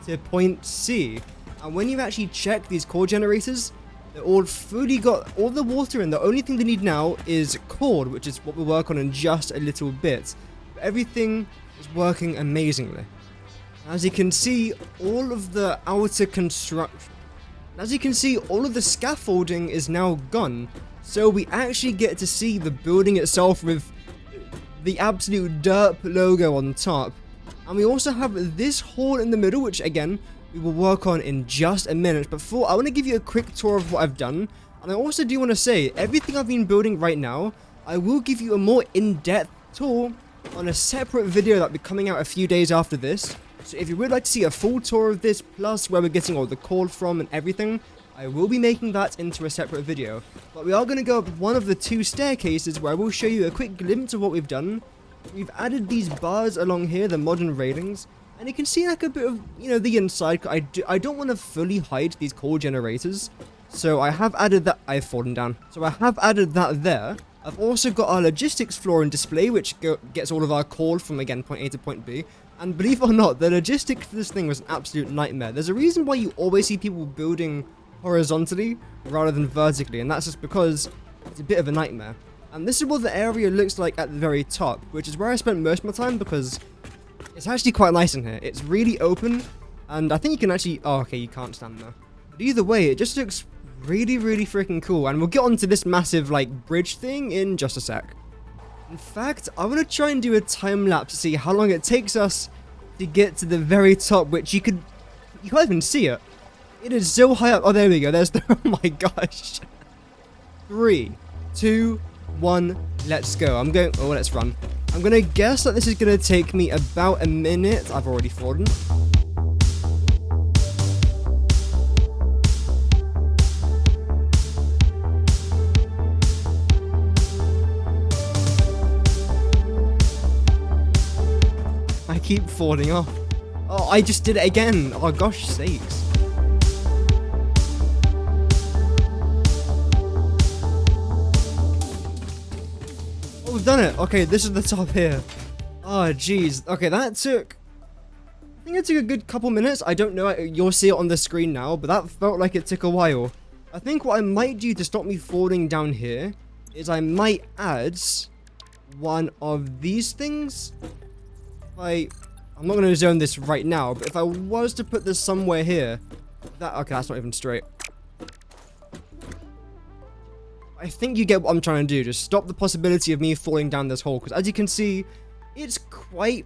to point C. And when you actually check these coal generators, they're all fully got all the water in. The only thing they need now is cord, which is what we'll work on in just a little bit. But everything is working amazingly. As you can see, all of the outer construction, as you can see, all of the scaffolding is now gone. So we actually get to see the building itself with the absolute derp logo on top. And we also have this hall in the middle, which again, we will work on in just a minute. But before, I want to give you a quick tour of what I've done. And I also do want to say, everything I've been building right now, I will give you a more in-depth tour on a separate video that will be coming out a few days after this. So if you would like to see a full tour of this, plus where we're getting all the coal from and everything, I will be making that into a separate video. But we are going to go up one of the two staircases where I will show you a quick glimpse of what we've done. We've added these bars along here, the modern railings. And you can see like a bit of, the inside. I don't want to fully hide these coal generators. So I have added that. I've fallen down. So I have added that there. I've also got our logistics floor in display, which gets all of our coal from, again, point A to point B. And believe it or not, the logistics for this thing was an absolute nightmare. There's a reason why you always see people building horizontally rather than vertically, and that's just because it's a bit of a nightmare. And this is what the area looks like at the very top, which is where I spent most of my time because it's actually quite nice in here. It's really open, and I think you can actually... Oh, okay, you can't stand there. But either way, it just looks really, really freaking cool, and we'll get onto this massive, bridge thing in just a sec. In fact, I want to try and do a time lapse to see how long it takes us to get to the very top, which you can't even see it. It is so high up. Oh, there we go. There's the... Oh my gosh. 3, 2, 1, let's go. I'm going... Oh, let's run. I'm going to guess that this is going to take me about a minute. I've already fallen. I keep falling off. Oh, I just did it again. Oh, gosh sakes. Oh, we've done it. Okay, this is the top here. Oh, jeez. Okay, that took... I think it took a good couple minutes. I don't know. You'll see it on the screen now, but that felt like it took a while. I think what I might do to stop me falling down here is I might add one of these things. I'm not going to zone this right now, but if I was to put this somewhere here... Okay, that's not even straight. I think you get what I'm trying to do. Just stop the possibility of me falling down this hole. Because as you can see, it's quite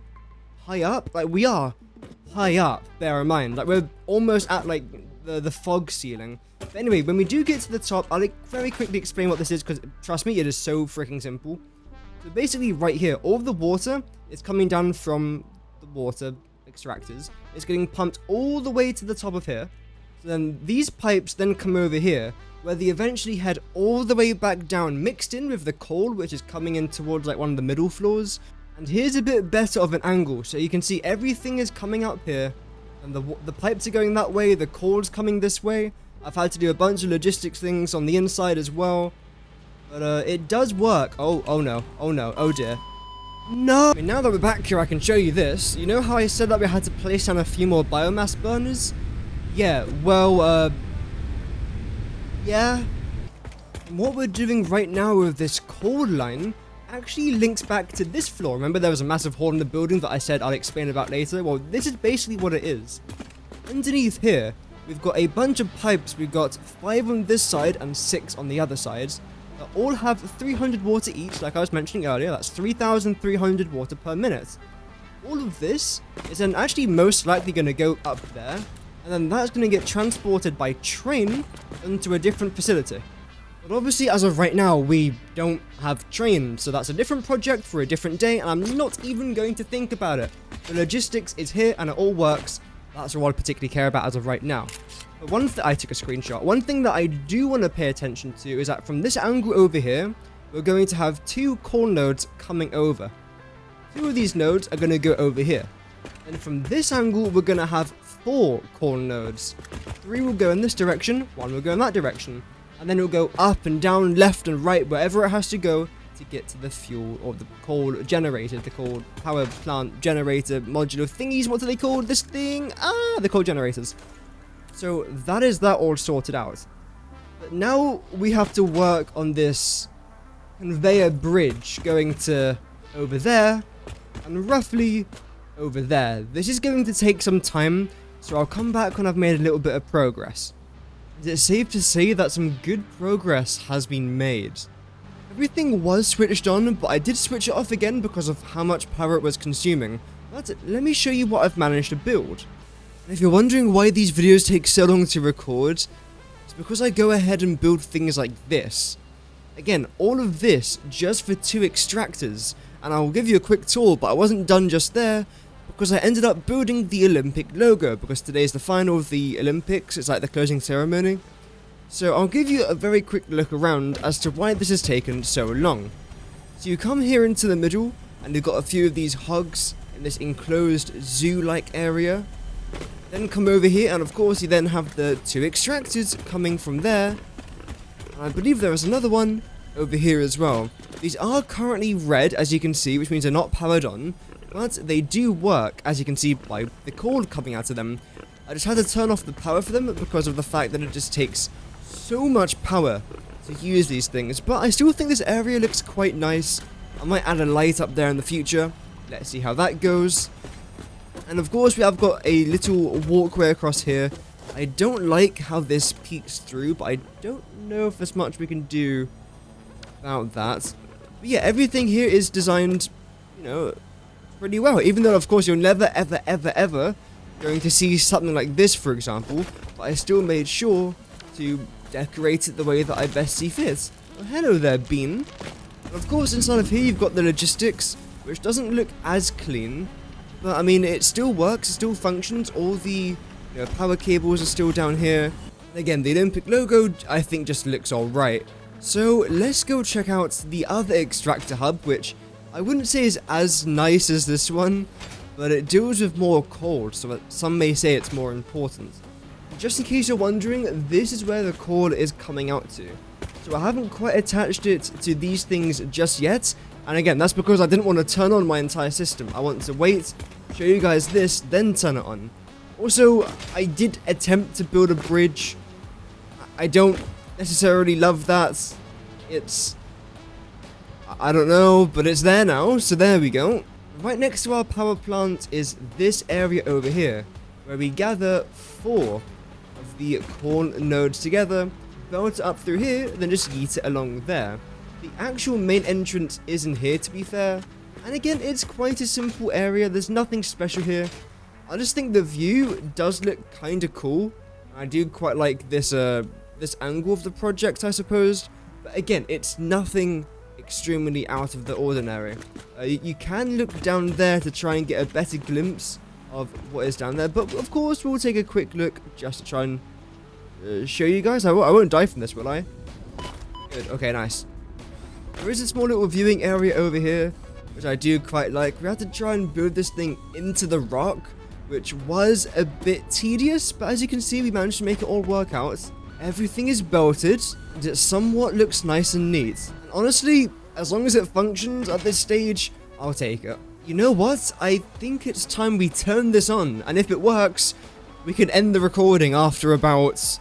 high up. We are high up, bear in mind. We're almost at, the fog ceiling. But anyway, when we do get to the top, I'll very quickly explain what this is. Because, trust me, it is so freaking simple. So basically, right here, all of the water is coming down from the water extractors. It's getting pumped all the way to the top of here. So then these pipes then come over here, where they eventually head all the way back down, mixed in with the coal, which is coming in towards one of the middle floors. And here's a bit better of an angle, so you can see everything is coming up here, and the pipes are going that way, the coal's coming this way. I've had to do a bunch of logistics things on the inside as well, but it does work. Oh no, oh dear. No! I mean, now that we're back here, I can show you this. You know how I said that we had to place down a few more biomass burners? Yeah, well, yeah. And what we're doing right now with this coal line actually links back to this floor. Remember there was a massive hole in the building that I said I'll explain about later? Well, this is basically what it is. Underneath here, we've got a bunch of pipes. We've got 5 on this side and 6 on the other sides. That all have 300 water each, like I was mentioning earlier. That's 3,300 water per minute. All of this is then actually most likely going to go up there. And then that's going to get transported by train into a different facility. But obviously, as of right now, we don't have trains, so that's a different project for a different day, and I'm not even going to think about it. The logistics is here, and it all works. That's all I particularly care about as of right now. But I took a screenshot. One thing that I do want to pay attention to is that from this angle over here, we're going to have 2 core nodes coming over. 2 of these nodes are going to go over here. And from this angle, we're going to have 4 core nodes. 3 will go in this direction, 1 will go in that direction. And then it will go up and down, left and right, wherever it has to go to get to the fuel or the coal generator, the coal power plant generator modular thingies. What do they call this thing? The coal generators. So that is that all sorted out. But now we have to work on this conveyor bridge going to over there and roughly over there. This is going to take some time, so I'll come back when I've made a little bit of progress. Is it safe to say that some good progress has been made? Everything was switched on, but I did switch it off again because of how much power it was consuming. But let me show you what I've managed to build. And if you're wondering why these videos take so long to record, it's because I go ahead and build things like this. Again, all of this just for 2 extractors, and I'll give you a quick tour, but I wasn't done just there, because I ended up building the Olympic logo, because today's the final of the Olympics, it's like the closing ceremony. So I'll give you a very quick look around as to why this has taken so long. So you come here into the middle, and you've got a few of these hogs in this enclosed zoo-like area. Then come over here, and of course you then have the 2 extractors coming from there. And I believe there is another one over here as well. These are currently red, as you can see, which means they're not powered on. But they do work, as you can see by the cord coming out of them. I just had to turn off the power for them because of the fact that it just takes so much power to use these things. But I still think this area looks quite nice. I might add a light up there in the future. Let's see how that goes. And of course we have got a little walkway across here. I don't like how this peeks through, but I don't know if there's much we can do about that. But yeah, everything here is designed, you know, pretty well, even though of course you're never ever going to see something like this, for example, but I still made sure to decorate it the way that I best see fit. Well, hello there, Bean. And of course inside of here you've got the logistics, which doesn't look as clean, but I mean it still works, it still functions. All the power cables are still down here. And again, the Olympic logo I think just looks alright. So let's go check out the other extractor hub, which I wouldn't say is as nice as this one, but it deals with more coal, so some may say it's more important. Just in case you're wondering, this is where the coal is coming out to. So I haven't quite attached it to these things just yet, and again, that's because I didn't want to turn on my entire system. I want to wait, show you guys this, then turn it on. Also, I did attempt to build a bridge. I don't necessarily love that. I don't know, but it's there now, so there we go. Right next to our power plant is this area over here, where we gather 4 of the corn nodes together, belt it up through here, then just yeet it along there. The actual main entrance isn't here, to be fair, and again, it's quite a simple area, there's nothing special here. I just think the view does look kinda cool. I do quite like this this angle of the project, I suppose, but again, it's nothing extremely out of the ordinary. You can look down there to try and get a better glimpse of what is down there, but of course we'll take a quick look just to try and show you guys. I won't die from this, will I? Good, okay, nice. There is a small little viewing area over here, which I do quite like. We had to try and build this thing into the rock, which was a bit tedious, but as you can see we managed to make it all work out. Everything is belted, and it somewhat looks nice and neat. And honestly, as long as it functions at this stage, I'll take it. You know what? I think it's time we turn this on, and if it works, we can end the recording after about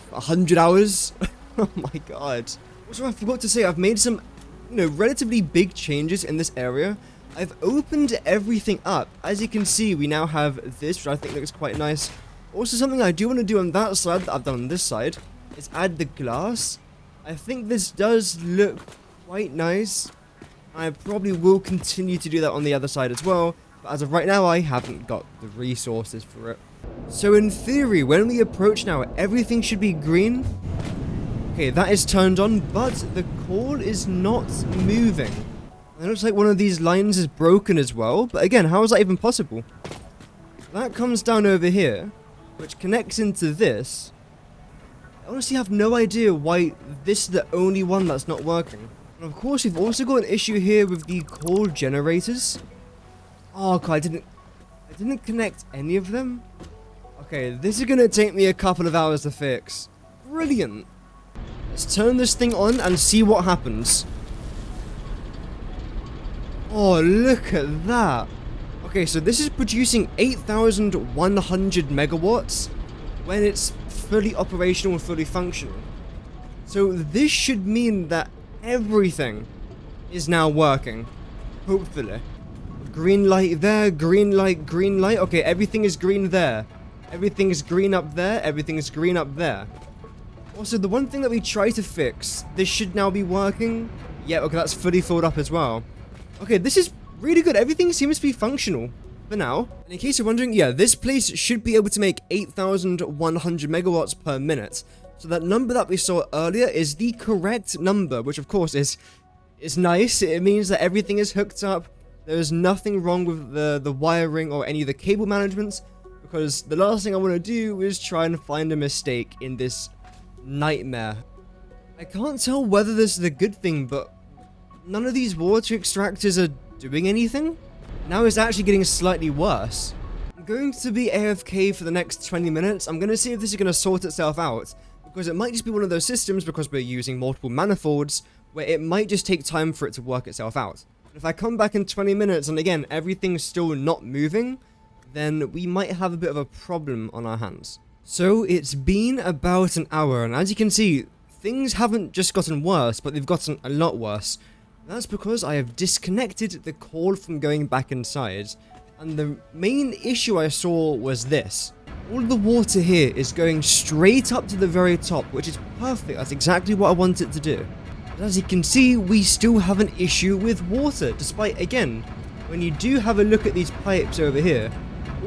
100 hours. Oh my god. Also, I forgot to say, I've made some, relatively big changes in this area. I've opened everything up. As you can see, we now have this, which I think looks quite nice. Also, something I do want to do on that side that I've done on this side is add the glass. I think this does look quite nice. I probably will continue to do that on the other side as well, but as of right now, I haven't got the resources for it. So in theory, when we approach now, everything should be green. Okay, Okay, that is turned on, but the core is not moving. It looks like one of these lines is broken as well, but again, how is that even possible? That comes down over here, which connects into this. I honestly have no idea why this is the only one that's not working. And of course, we've also got an issue here with the core generators. Oh, God, I didn't connect any of them. Okay, this is gonna take me a couple of hours to fix. Brilliant. Let's turn this thing on and see what happens. Oh, look at that. Okay, so this is producing 8,100 megawatts when it's fully operational and fully functional. So this should mean that everything is now working. Hopefully. Green light there, green light, green light. Okay, everything is green there. Everything is green up there, everything is green up there. Also, the one thing that we tried to fix, this should now be working. Yeah, okay, that's fully filled up as well. Okay, this is really good. Everything seems to be functional for now. And in case you're wondering, yeah, this place should be able to make 8,100 megawatts per minute. So that number that we saw earlier is the correct number, which of course is nice. It means that everything is hooked up. There is nothing wrong with the wiring or any of the cable management, because the last thing I want to do is try and find a mistake in this nightmare. I can't tell whether this is a good thing, but none of these water extractors are doing anything. Now it's actually getting slightly worse. I'm going to be AFK for the next 20 minutes. I'm going to see if this is going to sort itself out, because it might just be one of those systems, because we're using multiple manifolds, where it might just take time for it to work itself out. If I come back in 20 minutes and again everything's still not moving, then we might have a bit of a problem on our hands. So it's been about an hour, and as you can see, things haven't just gotten worse, but they've gotten a lot worse. That's because I have disconnected the cord from going back inside, and the main issue I saw was this. All the water here is going straight up to the very top, which is perfect. That's exactly what I want it to do. But as you can see, we still have an issue with water, despite, again, when you do have a look at these pipes over here,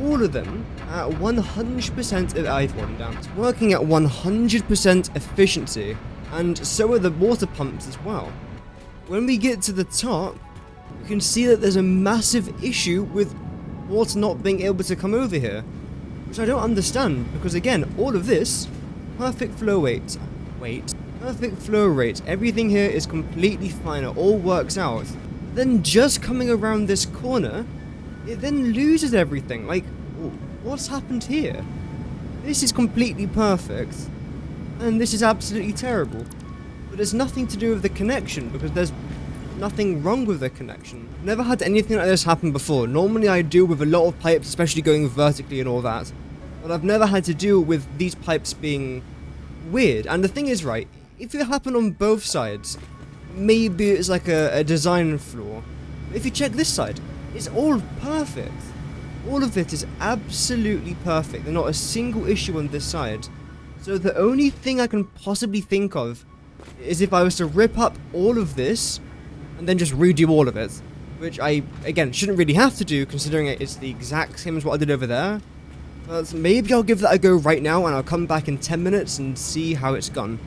all of them at 100% of I've fallen down. It's working at 100% efficiency, and so are the water pumps as well. When we get to the top, you can see that there's a massive issue with water not being able to come over here, which I don't understand, because again, all of this, perfect flow rate, perfect flow rate, everything here is completely fine, it all works out. Then just coming around this corner, it then loses everything. Like, what's happened here? This is completely perfect, and this is absolutely terrible. But there's nothing to do with the connection, because there's nothing wrong with the connection. Never had anything like this happen before. Normally I deal with a lot of pipes, especially going vertically and all that, but I've never had to deal with these pipes being weird. And the thing is, right, if it happened on both sides, maybe it's like a design flaw. But if you check this side, it's all perfect. All of it is absolutely perfect. There's not a single issue on this side. So the only thing I can possibly think of is if I was to rip up all of this and then just redo all of it, which I, again, shouldn't really have to do, considering it's the exact same as what I did over there. But maybe I'll give that a go right now, and I'll come back in 10 minutes and see how it's gone.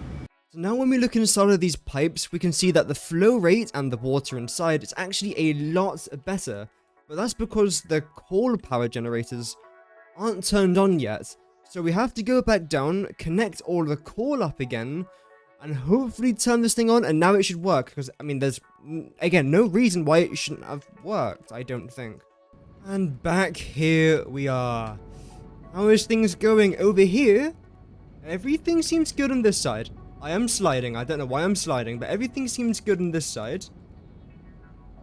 So now when we look inside of these pipes, we can see that the flow rate and the water inside is actually a lot better. But that's because the coal power generators aren't turned on yet. So we have to go back down, connect all the coal up again, and hopefully turn this thing on, and now it should work. Because, I mean, there's, again, no reason why it shouldn't have worked, I don't think. And back here we are. How is things going over here? Everything seems good on this side. I am sliding, I don't know why I'm sliding, but everything seems good on this side.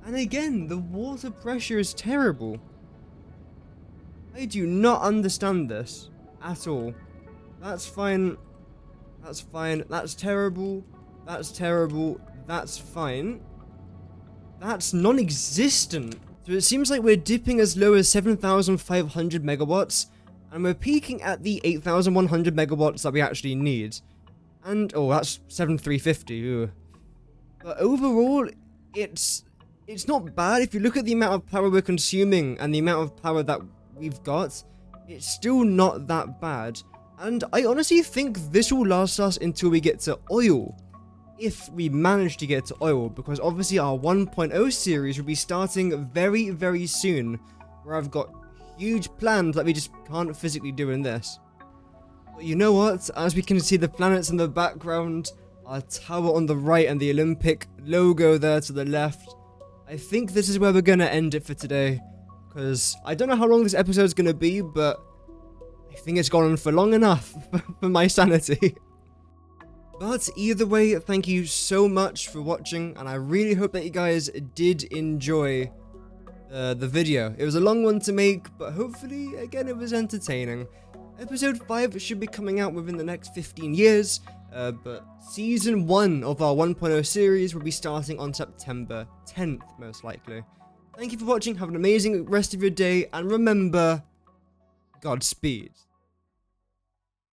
And again, the water pressure is terrible. I do not understand this at all. That's fine. That's fine. That's terrible. That's terrible. That's fine. That's non-existent. So it seems like we're dipping as low as 7,500 megawatts, and we're peaking at the 8,100 megawatts that we actually need. And, oh, that's 7,350. Ew. But overall, it's not bad. If you look at the amount of power we're consuming and the amount of power that we've got, it's still not that bad. And I honestly think this will last us until we get to oil. If we manage to get to oil, because obviously our 1.0 series will be starting very, very soon, where I've got huge plans that we just can't physically do in this. But you know what? As we can see the planets in the background, our tower on the right and the Olympic logo there to the left, I think this is where we're going to end it for today. Because I don't know how long this episode is going to be, but I think it's gone on for long enough for my sanity. But either way, thank you so much for watching, and I really hope that you guys did enjoy the video. It was a long one to make, but hopefully, again, it was entertaining. Episode 5 should be coming out within the next 15 years, but Season 1 of our 1.0 series will be starting on September 10th, most likely. Thank you for watching, have an amazing rest of your day, and remember, Godspeed.